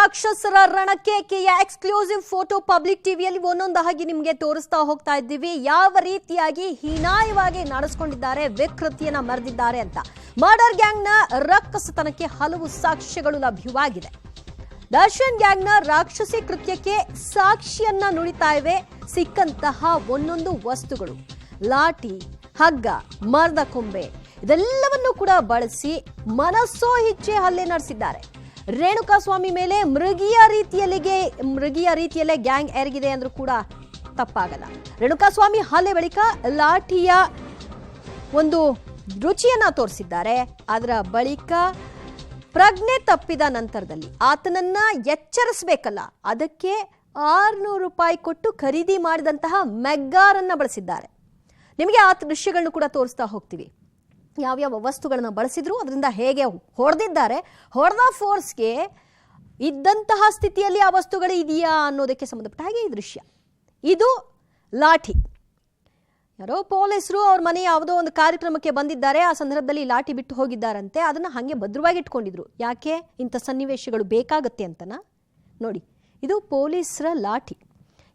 ರಾಕ್ಷಸರ ರಣಕ್ಕೆ ಕೆಯ exclusive photo public ಟಿವಿಯಲ್ಲಿ ಒಂದೊಂದಾಗಿ ನಿಮಗೆ ತೋರಿಸ್ತಾ ಹೋಗ್ತಾ ಇದ್ದೀವಿ. ಯಾವ ರೀತಿಯಾಗಿ ಹೀನಾಯವಾಗಿ ನಡೆಸ್ಕೊಂಡಿದ್ದಾರೆ, ವಿಕೃತಿಯನ್ನ ಮೆರೆದಿದ್ದಾರೆ ಅಂತ. ಮರ್ಡರ್ ಗ್ಯಾಂಗ್ನ ರಕ್ಕಸತನಕ್ಕೆ ಹಲವು ಸಾಕ್ಷ್ಯಗಳು ಲಭ್ಯವಾಗಿದೆ. ದರ್ಶನ್ ಗ್ಯಾಂಗ್ನ ರಾಕ್ಷಸಿ ಕೃತ್ಯಕ್ಕೆ ಸಾಕ್ಷಿಯನ್ನ ನುಡಿತಾ ಇವೆ ಸಿಕ್ಕಂತಹ ಒಂದೊಂದು ವಸ್ತುಗಳು. ಲಾಠಿ, ಹಗ್ಗ, ಮರದ ಕೊಂಬೆ ಇದೆಲ್ಲವನ್ನು ಕೂಡ ಬಳಸಿ ಮನಸ್ಸೋ ಇಚ್ಛೆ ಹಲ್ಲೆ ನಡೆಸಿದ್ದಾರೆ. ರೇಣುಕಾಸ್ವಾಮಿ ಮೇಲೆ ಮೃಗೀಯ ರೀತಿಯಲ್ಲೇ ಗ್ಯಾಂಗ್ ಎರಗಿದೆ ಅಂದ್ರೂ ಕೂಡ ತಪ್ಪಾಗಲ್ಲ. ರೇಣುಕಾಸ್ವಾಮಿ ಹಲ್ಲೆ ಬಳಿಕ ಲಾಠಿಯ ಒಂದು ರುಚಿಯನ್ನ ತೋರಿಸಿದ್ದಾರೆ. ಅದರ ಬಳಿಕ ಪ್ರಜ್ಞೆ ತಪ್ಪಿದ ನಂತರದಲ್ಲಿ ಆತನನ್ನ ಎಚ್ಚರಿಸಬೇಕಲ್ಲ, ಅದಕ್ಕೆ 600 ರೂಪಾಯಿ ಕೊಟ್ಟು ಖರೀದಿ ಮಾಡಿದಂತಹ ಮೆಗ್ಗಾರನ್ನ ಬಳಸಿದ್ದಾರೆ. ನಿಮಗೆ ಆ ದೃಶ್ಯಗಳನ್ನು ಕೂಡ ತೋರಿಸ್ತಾ ಹೋಗ್ತೀವಿ. ಯಾವ್ಯಾವ ವಸ್ತುಗಳನ್ನ ಬಳಸಿದ್ರು, ಅದರಿಂದ ಹೇಗೆ ಹೊಡೆದಿದ್ದಾರೆ, ಹೊಡೆದ ಫೋರ್ಸ್ಗೆ ಇದ್ದಂತಹ ಸ್ಥಿತಿಯಲ್ಲಿ ಆ ವಸ್ತುಗಳು ಇದೆಯಾ ಅನ್ನೋದಕ್ಕೆ ಸಂಬಂಧಪಟ್ಟ ಹಾಗೆ ಈ ದೃಶ್ಯ. ಇದು ಲಾಠಿ. ಯಾರೋ ಪೊಲೀಸರು ಅವ್ರ ಮನೆ ಯಾವುದೋ ಒಂದು ಕಾರ್ಯಕ್ರಮಕ್ಕೆ ಬಂದಿದ್ದಾರೆ, ಆ ಸಂದರ್ಭದಲ್ಲಿ ಲಾಠಿ ಬಿಟ್ಟು ಹೋಗಿದ್ದಾರಂತೆ. ಅದನ್ನ ಹಾಗೆ ಭದ್ರವಾಗಿ ಇಟ್ಕೊಂಡಿದ್ರು. ಯಾಕೆ? ಇಂಥ ಸನ್ನಿವೇಶಗಳು ಬೇಕಾಗತ್ತೆ ಅಂತನ. ನೋಡಿ, ಇದು ಪೊಲೀಸರ ಲಾಠಿ.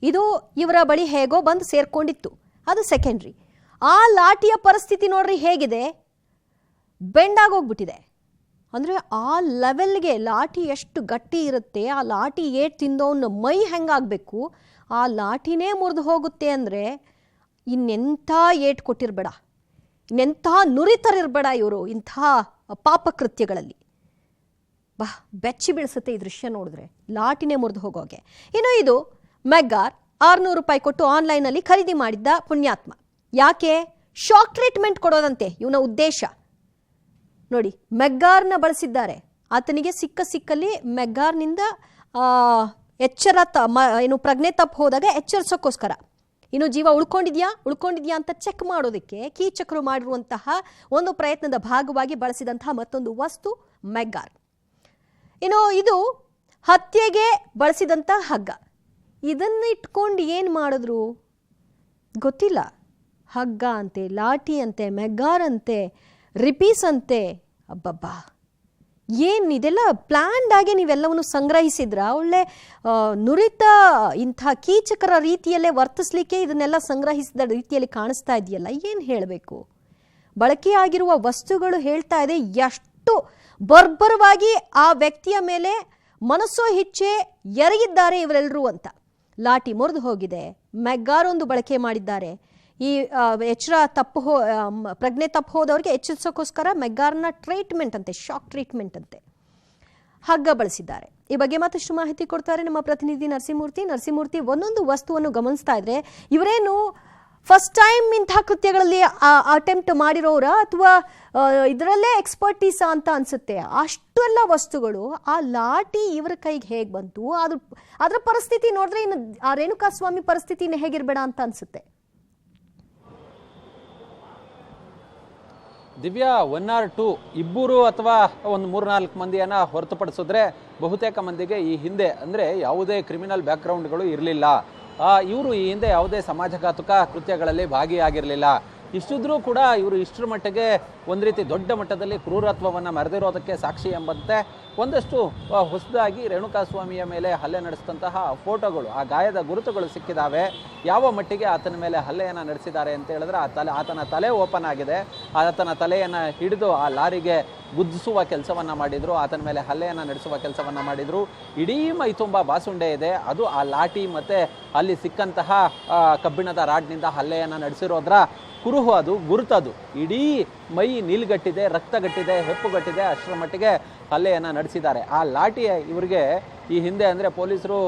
ಇದು ಇವರ ಬಳಿ ಹೇಗೋ ಬಂದು ಸೇರ್ಕೊಂಡಿತ್ತು, ಅದು ಸೆಕೆಂಡ್ರಿ. ಆ ಲಾಠಿಯ ಪರಿಸ್ಥಿತಿ ನೋಡ್ರಿ ಹೇಗಿದೆ, ಬೆಂಡಾಗೋಗ್ಬಿಟ್ಟಿದೆ. ಅಂದರೆ ಆ ಲೆವೆಲ್ಗೆ ಲಾಠಿ ಎಷ್ಟು ಗಟ್ಟಿ ಇರುತ್ತೆ, ಆ ಲಾಠಿ ಏಟ್ ತಿಂದವನ್ನ ಮೈ ಹೆಂಗಾಗಬೇಕು, ಆ ಲಾಠಿನೇ ಮುರಿದು ಹೋಗುತ್ತೆ ಅಂದರೆ ಇನ್ನೆಂಥ ಏಟ್ ಕೊಟ್ಟಿರಬೇಡ, ಇನ್ನೆಂಥ ನುರಿತರಿರಬೇಡ ಇವರು ಇಂಥ ಪಾಪಕೃತ್ಯಗಳಲ್ಲಿ. ಬೆಚ್ಚಿ ಬೀಳಿಸುತ್ತೆ ಈ ದೃಶ್ಯ ನೋಡಿದ್ರೆ, ಲಾಠಿನೇ ಮುರಿದು ಹೋಗೋಗೆ. ಇನ್ನು ಇದು ಮೆಗ್ಗಾರ್ 600 ರೂಪಾಯಿ ಕೊಟ್ಟು ಆನ್ಲೈನಲ್ಲಿ ಖರೀದಿ ಮಾಡಿದ್ದ ಪುಣ್ಯಾತ್ಮ. ಯಾಕೆ? ಶಾಕ್ ಟ್ರೀಟ್ಮೆಂಟ್ ಕೊಡೋದಂತೆ ಇವನ ಉದ್ದೇಶ. ನೋಡಿ, ಮೆಗ್ಗಾರ್ನ ಬಳಸಿದ್ದಾರೆ. ಆತನಿಗೆ ಸಿಕ್ಕಲ್ಲಿ ಮೆಗ್ಗಾರ್ನಿಂದ ಪ್ರಜ್ಞೆ ತಪ್ಪು ಹೋದಾಗ ಎಚ್ಚರಿಸೋಕ್ಕೋಸ್ಕರ. ಇನ್ನು ಜೀವ ಉಳ್ಕೊಂಡಿದ್ಯಾ ಅಂತ ಚೆಕ್ ಮಾಡೋದಕ್ಕೆ ಕೀಚಕರು ಮಾಡಿರುವಂತಹ ಒಂದು ಪ್ರಯತ್ನದ ಭಾಗವಾಗಿ ಬಳಸಿದಂತಹ ಮತ್ತೊಂದು ವಸ್ತು ಮೆಗ್ಗಾರ್. ಇನ್ನು ಇದು ಹತ್ಯೆಗೆ ಬಳಸಿದಂಥ ಹಗ್ಗ. ಇದನ್ನ ಇಟ್ಕೊಂಡು ಏನು ಮಾಡಿದ್ರು ಗೊತ್ತಿಲ್ಲ. ಹಗ್ಗ ಅಂತೆ, ಲಾಠಿ ಅಂತೆ, ಮೆಗ್ಗಾರ್ ಅಂತೆ, ರಿಪೀಸ್ ಅಂತೆ. ಅಬ್ಬಬ್ಬಾ, ಏನು ಇದೆಲ್ಲ ಪ್ಲ್ಯಾಂಡ್ ಆಗಿ ನೀವೆಲ್ಲವನ್ನು ಸಂಗ್ರಹಿಸಿದ್ರ? ಒಳ್ಳೆ ನುರಿತ ಇಂಥ ಕೀಚಕರ ರೀತಿಯಲ್ಲೇ ವರ್ತಿಸ್ಲಿಕ್ಕೆ ಇದನ್ನೆಲ್ಲ ಸಂಗ್ರಹಿಸಿದ ರೀತಿಯಲ್ಲಿ ಕಾಣಿಸ್ತಾ ಇದೆಯಲ್ಲ, ಏನು ಹೇಳಬೇಕು? ಬಳಕೆಯಾಗಿರುವ ವಸ್ತುಗಳು ಹೇಳ್ತಾ ಇದೆ ಎಷ್ಟು ಬರ್ಬರವಾಗಿ ಆ ವ್ಯಕ್ತಿಯ ಮೇಲೆ ಮನಸ್ಸೋ ಇಚ್ಛೆ ಎರಗಿದ್ದಾರೆ ಇವರೆಲ್ಲರೂ ಅಂತ. ಲಾಠಿ ಮುರಿದು ಹೋಗಿದೆ, ಮೆಗ್ಗಾರ್ ಒಂದು ಬಳಕೆ ಮಾಡಿದ್ದಾರೆ. ಈ ಪ್ರಜ್ಞೆ ತಪ್ಪು ಹೋದವ್ರಿಗೆ ಎಚ್ಚರಿಸೋಕ್ಕೋಸ್ಕರ ಮೆಗ್ಗಾರ್ನ ಟ್ರೀಟ್ಮೆಂಟ್ ಅಂತೆ, ಶಾಕ್ ಟ್ರೀಟ್ಮೆಂಟ್ ಅಂತೆ. ಹಗ್ಗ ಬಳಸಿದ್ದಾರೆ. ಈ ಬಗ್ಗೆ ಮತ್ತಷ್ಟು ಮಾಹಿತಿ ಕೊಡ್ತಾರೆ ನಮ್ಮ ಪ್ರತಿನಿಧಿ ನರಸಿಂಹಮೂರ್ತಿ. ಒಂದೊಂದು ವಸ್ತುವನ್ನು ಗಮನಿಸ್ತಾ ಇದ್ರೆ ಇವರೇನು ಫಸ್ಟ್ ಟೈಮ್ ಇಂಥ ಕೃತ್ಯಗಳಲ್ಲಿ ಅಟೆಂಪ್ಟ್ ಮಾಡಿರೋರ ಅಥವಾ ಇದರಲ್ಲೇ ಎಕ್ಸ್ಪರ್ಟೀಸಾ ಅಂತ ಅನ್ಸುತ್ತೆ. ಅಷ್ಟೆಲ್ಲ ವಸ್ತುಗಳು ಆ ಲಾಠಿ ಇವರ ಕೈಗೆ ಹೇಗೆ ಬಂತು, ಅದ್ರ ಪರಿಸ್ಥಿತಿ ನೋಡಿದ್ರೆ ಇನ್ನು ಆ ರೇಣುಕಾಸ್ವಾಮಿ ಪರಿಸ್ಥಿತಿನೇ ಹೇಗಿರ್ಬೇಡ ಅಂತ ಅನ್ಸುತ್ತೆ. ದಿವ್ಯಾ, 1 or 2 ಇಬ್ಬರು ಅಥವಾ ಒಂದು 3-4 ಮಂದಿಯನ್ನು ಹೊರತುಪಡಿಸಿದ್ರೆ ಬಹುತೇಕ ಮಂದಿಗೆ ಈ ಹಿಂದೆ ಅಂದರೆ ಯಾವುದೇ ಕ್ರಿಮಿನಲ್ ಬ್ಯಾಕ್ಗ್ರೌಂಡ್ಗಳು ಇರಲಿಲ್ಲ. ಇವರು ಈ ಹಿಂದೆ ಯಾವುದೇ ಸಮಾಜಘಾತುಕ ಕೃತ್ಯಗಳಲ್ಲಿ ಭಾಗಿಯಾಗಿರಲಿಲ್ಲ. ಇಷ್ಟಿದ್ರೂ ಕೂಡ ಇವರು ಇಷ್ಟರ ಮಟ್ಟಿಗೆ ಒಂದು ರೀತಿ ದೊಡ್ಡ ಮಟ್ಟದಲ್ಲಿ ಕ್ರೂರತ್ವವನ್ನು ಮೆರೆದಿರೋದಕ್ಕೆ ಸಾಕ್ಷಿ ಎಂಬಂತೆ ಒಂದಷ್ಟು ಹೊಸದಾಗಿ ರೇಣುಕಾಸ್ವಾಮಿಯ ಮೇಲೆ ಹಲ್ಲೆ ನಡೆಸಿದಂತಹ ಫೋಟೋಗಳು, ಆ ಗಾಯದ ಗುರುತುಗಳು ಸಿಕ್ಕಿದ್ದಾವೆ. ಯಾವ ಮಟ್ಟಿಗೆ ಆತನ ಮೇಲೆ ಹಲ್ಲೆಯನ್ನು ನಡೆಸಿದ್ದಾರೆ ಅಂತ ಹೇಳಿದ್ರೆ ಆತನ ತಲೆ ಓಪನ್ ಆಗಿದೆ. ಆತನ ತಲೆಯನ್ನು ಹಿಡಿದು ಆ ಲಾರಿಗೆ ಗುದ್ದಿಸುವ ಕೆಲಸವನ್ನು ಮಾಡಿದರು, ಆತನ ಮೇಲೆ ಹಲ್ಲೆಯನ್ನು ನಡೆಸುವ ಕೆಲಸವನ್ನು ಮಾಡಿದರು. ಇಡೀ ಮೈ ತುಂಬ ಬಾಸುಂಡೆ ಇದೆ. ಅದು ಆ ಲಾಠಿ ಮತ್ತು ಅಲ್ಲಿ ಸಿಕ್ಕಂತಹ ಕಬ್ಬಿಣದ ರಾಡ್ನಿಂದ ಹಲ್ಲೆಯನ್ನು ನಡೆಸಿರೋದ್ರ ಕುರುಹು, ಅದು ಗುರುತದು. ಇಡೀ ಮೈ ನೀಲ್ಗಟ್ಟಿದೆ, ರಕ್ತಗಟ್ಟಿದೆ, ಹೆಪ್ಪುಗಟ್ಟಿದೆ. ಅಷ್ಟರ ಮಟ್ಟಿಗೆ ಹಲ್ಲೆಯನ್ನು ನಡೆಸಿದ್ದಾರೆ. ಆ ಲಾಠಿ ಇವರಿಗೆ ಈ ಹಿಂದೆ ಅಂದರೆ ಪೊಲೀಸರು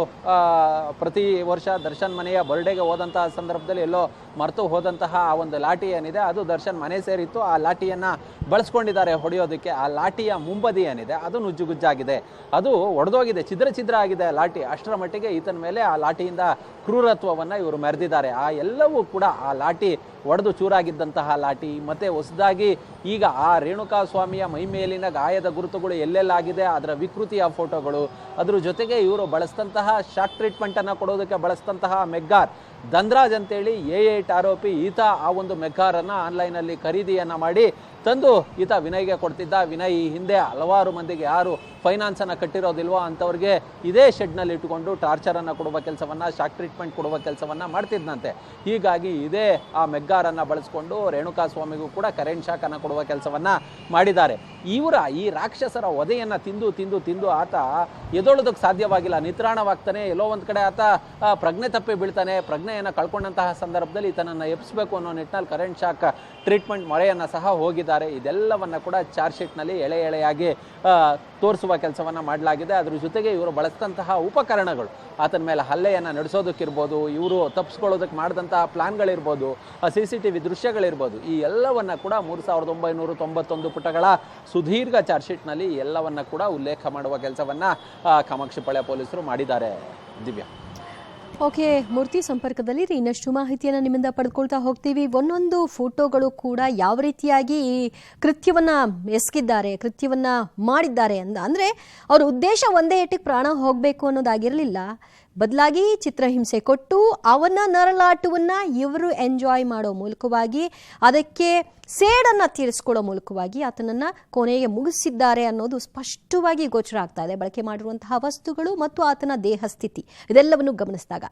ಪ್ರತಿ ವರ್ಷ ದರ್ಶನ್ ಮನೆಯ ಬರ್ಡೇಗೆ ಹೋದಂತಹ ಸಂದರ್ಭದಲ್ಲಿ ಎಲ್ಲೋ ಮರೆತು ಹೋದಂತಹ ಆ ಒಂದು ಲಾಠಿ ಏನಿದೆ ಅದು ದರ್ಶನ್ ಮನೆ ಸೇರಿತ್ತು. ಆ ಲಾಠಿಯನ್ನು ಬಳಸ್ಕೊಂಡಿದ್ದಾರೆ ಹೊಡೆಯೋದಕ್ಕೆ. ಆ ಲಾಠಿಯ ಮುಂಬದಿ ಏನಿದೆ ಅದು ನುಜ್ಜುಗುಜ್ಜಾಗಿದೆ, ಅದು ಒಡೆದೋಗಿದೆ, ಛಿದ್ರ ಆಗಿದೆ ಲಾಠಿ. ಅಷ್ಟರ ಮಟ್ಟಿಗೆ ಈತನ ಮೇಲೆ ಆ ಲಾಠಿಯಿಂದ ಕ್ರೂರತ್ವವನ್ನು ಇವರು ಮೆರೆದಿದ್ದಾರೆ. ಆ ಎಲ್ಲವೂ ಕೂಡ ಆ ಲಾಠಿ ಒಡೆದು ಚೂರಾಗಿದ್ದಂತಹ ಲಾಠಿ, ಮತ್ತು ಹೊಸದಾಗಿ ಈಗ ಆ ರೇಣುಕಾಸ್ವಾಮಿಯ ಮೈ ಮೇಲಿನ ಗಾಯದ ಗುರುತುಗಳು ಎಲ್ಲೆಲ್ಲಾಗಿದೆ, ಅದರ ವಿಕೃತಿಯ ಫೋಟೋಗಳು, ಅದ್ರ ಜೊತೆಗೆ ಇವರು ಬಳಸಿದಂತಹ ಶಾಕ್ ಟ್ರೀಟ್ಮೆಂಟನ್ನು ಕೊಡೋದಕ್ಕೆ ಬಳಸಿದಂತಹ ಮೆಗ್ಗಾರ್ ಧನ್ರಾಜ್ ಅಂತೇಳಿ A8 ಆರೋಪಿ. ಈತ ಆ ಒಂದು ಮೆಗ್ಗಾರನ್ನು ಆನ್ಲೈನಲ್ಲಿ ಖರೀದಿಯನ್ನು ಮಾಡಿ ತಂದು ಈತ ವಿನಯ್ಗೆ ಕೊಡ್ತಿದ್ದ. ವಿನಯ್ ಈ ಹಿಂದೆ ಹಲವಾರು ಮಂದಿಗೆ ಯಾರು ಫೈನಾನ್ಸ್ ಅನ್ನ ಕಟ್ಟಿರೋದಿಲ್ವೋ ಅಂಥವ್ರಿಗೆ ಇದೇ ಶೆಡ್ನಲ್ಲಿ ಇಟ್ಟುಕೊಂಡು ಟಾರ್ಚರ್ ಅನ್ನ ಕೊಡುವ ಕೆಲಸವನ್ನ, ಶಾಕ್ ಟ್ರೀಟ್ಮೆಂಟ್ ಕೊಡುವ ಕೆಲಸವನ್ನ ಮಾಡ್ತಿದ್ದಂತೆ. ಹೀಗಾಗಿ ಇದೇ ಆ ಮೆಗ್ಗಾರನ್ನ ಬಳಸ್ಕೊಂಡು ರೇಣುಕಾ ಸ್ವಾಮಿಗೂ ಕೂಡ ಕರೆಂಟ್ ಶಾಕ್ ಅನ್ನ ಕೊಡುವ ಕೆಲಸವನ್ನ ಮಾಡಿದ್ದಾರೆ. ಇವರ ಈ ರಾಕ್ಷಸರ ವಧೆಯನ್ನ ತಿಂದು ತಿಂದು ತಿಂದು ಆತ ಎದೊಳೋದಕ್ಕೆ ಸಾಧ್ಯವಾಗಿಲ್ಲ, ನಿತ್ರಾಣವಾಗ್ತಾನೆ. ಎಲ್ಲೋ ಒಂದ್ ಕಡೆ ಆತ ಪ್ರಜ್ಞೆ ತಪ್ಪಿ ಬೀಳ್ತಾನೆ. ಪ್ರಜ್ಞೆಯನ್ನು ಕಳ್ಕೊಂಡಂತಹ ಸಂದರ್ಭದಲ್ಲಿ ಈತನನ್ನ ಎಬ್ಬಿಸಬೇಕು ಅನ್ನೋ ನಿಟ್ಟಿನಲ್ಲಿ ಕರೆಂಟ್ ಶಾಕ್ ಟ್ರೀಟ್ಮೆಂಟ್ ಮೊರೆಯನ್ನ ಸಹ ಹೋಗಿದ್ದಾರೆ. ಇದೆಲ್ಲವನ್ನ ಕೂಡ ಚಾರ್ಜ್ ಶೀಟ್ನಲ್ಲಿ ಎಳೆ ಎಳೆಯಾಗಿ ತೋರಿಸುವ ಕೆಲಸವನ್ನ ಮಾಡಲಾಗಿದೆ. ಅದ್ರ ಜೊತೆಗೆ ಇವರು ಬಳಸಿದಂತಹ ಉಪಕರಣಗಳು, ಆತನ ಮೇಲೆ ಹಲ್ಲೆಯನ್ನು ನಡೆಸೋದಕ್ಕಿರ್ಬೋದು, ಇವರು ತಪ್ಪಿಸ್ಕೊಳ್ಳೋದಕ್ಕೆ ಮಾಡಿದಂತಹ ಪ್ಲಾನ್ಗಳಿರ್ಬೋದು, CCTV ದೃಶ್ಯಗಳಿರ್ಬೋದು, ಈ ಎಲ್ಲವನ್ನ ಕೂಡ 3991 ಪುಟಗಳ ಸುದೀರ್ಘ ಚಾರ್ಜ್ ಶೀಟ್ನಲ್ಲಿ ಎಲ್ಲವನ್ನ ಕೂಡ ಉಲ್ಲೇಖ ಮಾಡುವ ಕೆಲಸವನ್ನ ಕಾಮಾಕ್ಷಿಪಾಳ್ಯ ಪೊಲೀಸರು ಮಾಡಿದ್ದಾರೆ. ದಿವ್ಯಾ. ಓಕೆ, ಮೂರ್ತಿ ಸಂಪರ್ಕದಲ್ಲಿ ಇನ್ನಷ್ಟು ಮಾಹಿತಿಯನ್ನು ನಿಮ್ಮಿಂದ ಪಡೆದುಕೊಳ್ತಾ ಹೋಗ್ತೀವಿ. ಒಂದೊಂದು ಫೋಟೋಗಳು ಕೂಡ ಯಾವ ರೀತಿಯಾಗಿ ಈ ಕೃತ್ಯವನ್ನ ಎಸಗಿದ್ದಾರೆ, ಕೃತ್ಯವನ್ನ ಮಾಡಿದ್ದಾರೆ ಅಂದ್ರೆ ಅವ್ರ ಉದ್ದೇಶ ಒಂದೇ ಏಟಿಗೆ ಪ್ರಾಣ ಹೋಗಬೇಕು ಅನ್ನೋದಾಗಿರಲಿಲ್ಲ. ಬದಲಾಗಿ ಚಿತ್ರಹಿಂಸೆ ಕೊಟ್ಟು ಅವನ ನರಳಾಟವನ್ನ ಇವರು ಎಂಜಾಯ್ ಮಾಡೋ ಮೂಲಕವಾಗಿ, ಅದಕ್ಕೆ ಸೇಡನ್ನ ತೀರಿಸ್ಕೊಳ್ಳೋ ಮೂಲಕವಾಗಿ ಆತನನ್ನ ಕೊನೆಗೆ ಮುಗಿಸಿದ್ದಾರೆ ಅನ್ನೋದು ಸ್ಪಷ್ಟವಾಗಿ ಗೋಚರ ಆಗ್ತಾ ಇದೆ. ಬಳಕೆ ಮಾಡಿರುವಂತಹ ವಸ್ತುಗಳು ಮತ್ತು ಆತನ ದೇಹ ಸ್ಥಿತಿ ಇದೆಲ್ಲವನ್ನು ಗಮನಿಸಿದಾಗ